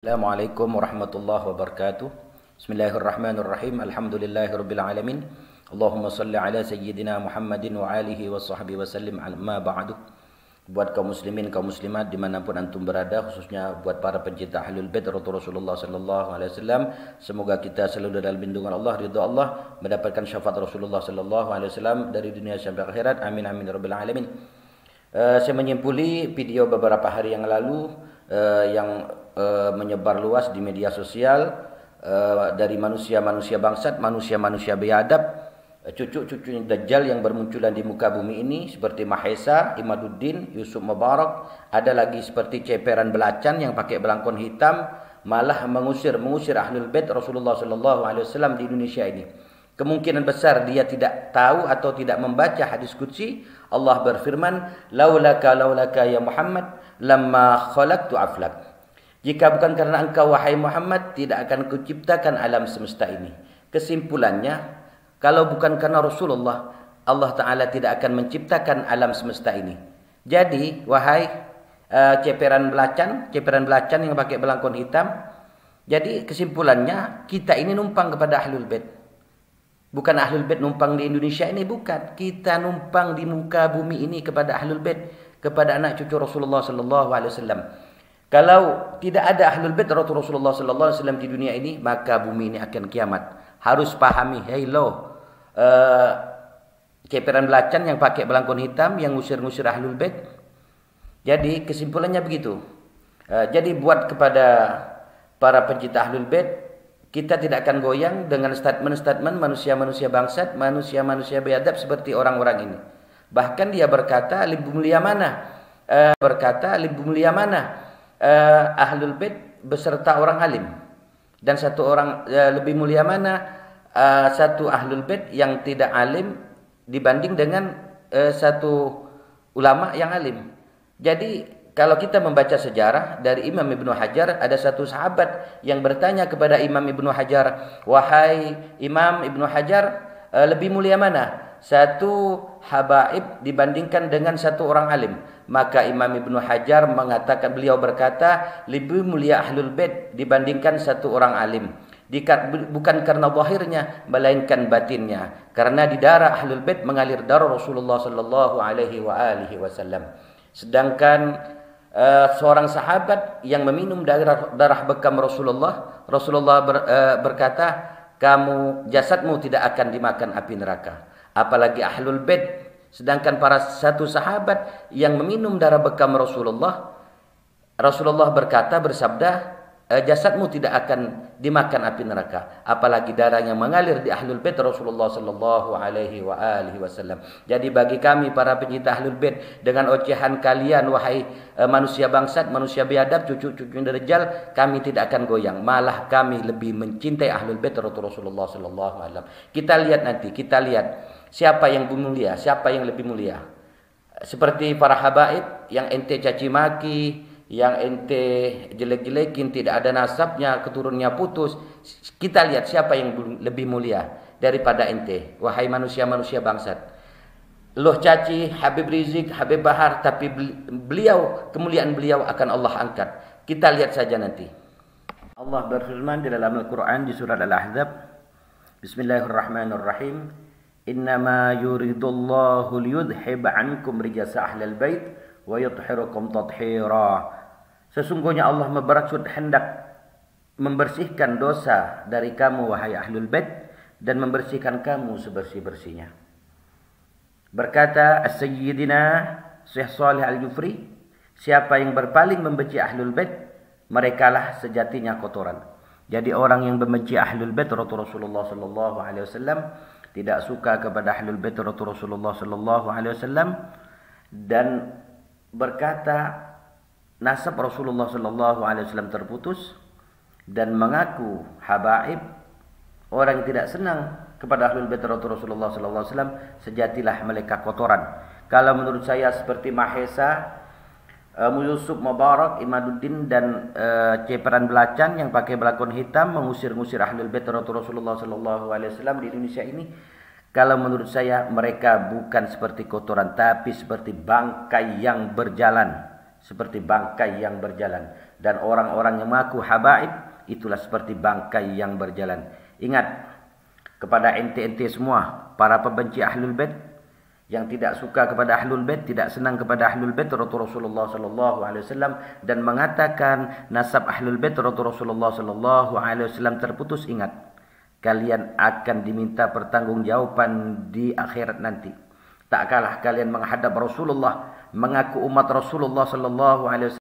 Assalamualaikum warahmatullahi wabarakatuh. Bismillahirrahmanirrahim. Alhamdulillahirabbil alamin. Allahumma shalli ala sayyidina Muhammadin wa alihi wa sahbihi wasallim. Amma ba'du. Buat kaum muslimin, kaum muslimat dimanapun antum berada, khususnya buat para pencinta Ahlul Bait Rasulullah sallallahu alaihi wasallam, semoga kita selalu dalam lindungan Allah, ridha Allah, mendapatkan syafaat Rasulullah sallallahu alaihi wasallam dari dunia sampai akhirat. Amin amin rabbil alamin. Saya menyimpuli video beberapa hari yang lalu yang menyebar luas di media sosial dari manusia-manusia bangsat, manusia-manusia biadab, cucu-cucunya Dajjal yang bermunculan di muka bumi ini seperti Mahesa, Imaduddin, Yusuf Mubarak, ada lagi seperti ceperan belacan yang pakai belangkon hitam, malah mengusir Ahlul Bait Rasulullah sallallahu alaihi wasallam di Indonesia ini. Kemungkinan besar dia tidak tahu atau tidak membaca hadis qudsi. Allah berfirman, laulaka ya Muhammad lamma khalaqtu aflak. Jika bukan karena engkau wahai Muhammad, tidak akan kuciptakan alam semesta ini. Kesimpulannya, kalau bukan karena Rasulullah, Allah Ta'ala tidak akan menciptakan alam semesta ini. Jadi, wahai ceperan belacan yang pakai belangkon hitam, jadi kesimpulannya, kita ini numpang kepada Ahlul Bait. Bukan Ahlul Bait numpang di Indonesia ini, bukan. Kita numpang di muka bumi ini kepada Ahlul Bait, kepada anak cucu Rasulullah sallallahu alaihi wasallam. Kalau tidak ada Ahlul Bait Rasulullah sallallahu alaihi wasallam di dunia ini, maka bumi ini akan kiamat. Harus pahami, ceperan belacan yang pakai belangkon hitam yang ngusir-ngusir Ahlul Bait. Jadi kesimpulannya begitu. Jadi buat kepada para pencinta Ahlul Bait, kita tidak akan goyang dengan statement-statement manusia-manusia bangsat, manusia-manusia biadab seperti orang-orang ini. Bahkan dia berkata, lebih mulia mana? Ahlul Bait beserta orang alim. Dan satu orang lebih mulia mana? Satu Ahlul Bait yang tidak alim dibanding dengan satu ulama yang alim. Jadi kalau kita membaca sejarah dari Imam Ibnu Hajar, ada satu sahabat yang bertanya kepada Imam Ibnu Hajar, wahai Imam Ibnu Hajar, lebih mulia mana? Satu habaib dibandingkan dengan satu orang alim. Maka Imam Ibnu Hajar beliau berkata, lebih mulia Ahlul Bait dibandingkan satu orang alim. Bukan karena zahirnya, melainkan batinnya. Karena di darah Ahlul Bait mengalir darah Rasulullah sallallahu alaihi wasallam. Sedangkan seorang sahabat yang meminum darah bekam Rasulullah berkata, jasadmu tidak akan dimakan api neraka. Apalagi Ahlul Bait. Sedangkan para satu sahabat yang meminum darah bekam Rasulullah bersabda, jasadmu tidak akan dimakan api neraka. Apalagi darah yang mengalir di Ahlul Bait Rasulullah sallallahu alaihi wasallam. Jadi bagi kami para pencinta Ahlul Bait, dengan ocehan kalian wahai manusia bangsat, manusia biadab, cucu-cucu Dajjal, kami tidak akan goyang. Malah kami lebih mencintai Ahlul Bait Rasulullah sallallahu alaihi wasallam. Kita lihat siapa yang mulia, siapa yang lebih mulia. Seperti para habaib yang ente caci maki, yang ente jelek-jelekin, tidak ada nasabnya, keturunannya putus. Kita lihat siapa yang lebih mulia daripada ente, wahai manusia-manusia bangsat. Loh caci Habib Rizik, Habib Bahar, tapi kemuliaan beliau akan Allah angkat. Kita lihat saja nanti. Allah berfirman di dalam Al-Quran di surat Al-Ahzab, Bismillahirrahmanirrahim. Innama yuridullahu liyudhhib ankum rijasa ahlal bait wa yutahhirakum tathira. Sesungguhnya Allah bermaksud hendak membersihkan dosa dari kamu wahai Ahlul Bait dan membersihkan kamu sebersih-bersihnya. Berkata As-Sayyidina Syekh Shalih Al-Jufri, siapa yang berpaling membenci Ahlul Bait, merekalah sejatinya kotoran. Jadi orang yang membenci Ahlul Bait Rasulullah sallallahu alaihi wasallam, tidak suka kepada Ahlul Bait Rasulullah sallallahu alaihi wasallam, dan berkata nasab Rasulullah sallallahu alaihi wasallam terputus, dan mengaku habaib, orang yang tidak senang kepada Ahlul Bait Rasulullah sallallahu alaihi wasallam, sejatilah mereka kotoran. Kalau menurut saya seperti Mahesa, Yusuf Mubarak, Imaduddin, dan ceperan belacan yang pakai belangkon hitam mengusir-ngusir Ahlul Bait Rasulullah sallallahu alaihi wasallam di Indonesia ini, kalau menurut saya mereka bukan seperti kotoran, tapi seperti bangkai yang berjalan. Dan orang-orang yang mengaku habaib itulah seperti bangkai yang berjalan. Ingat, kepada ente-ente semua, para pembenci Ahlul Bait, yang tidak suka kepada Ahlul Bait, tidak senang kepada Ahlul Bait Rasulullah sallallahu alaihi wasallam dan mengatakan nasab Ahlul Bait Rasulullah sallallahu alaihi wasallam terputus, ingat, kalian akan diminta pertanggungjawaban di akhirat nanti. Tak kalah kalian menghadap Rasulullah, mengaku umat Rasulullah sallallahu alaihi wasallam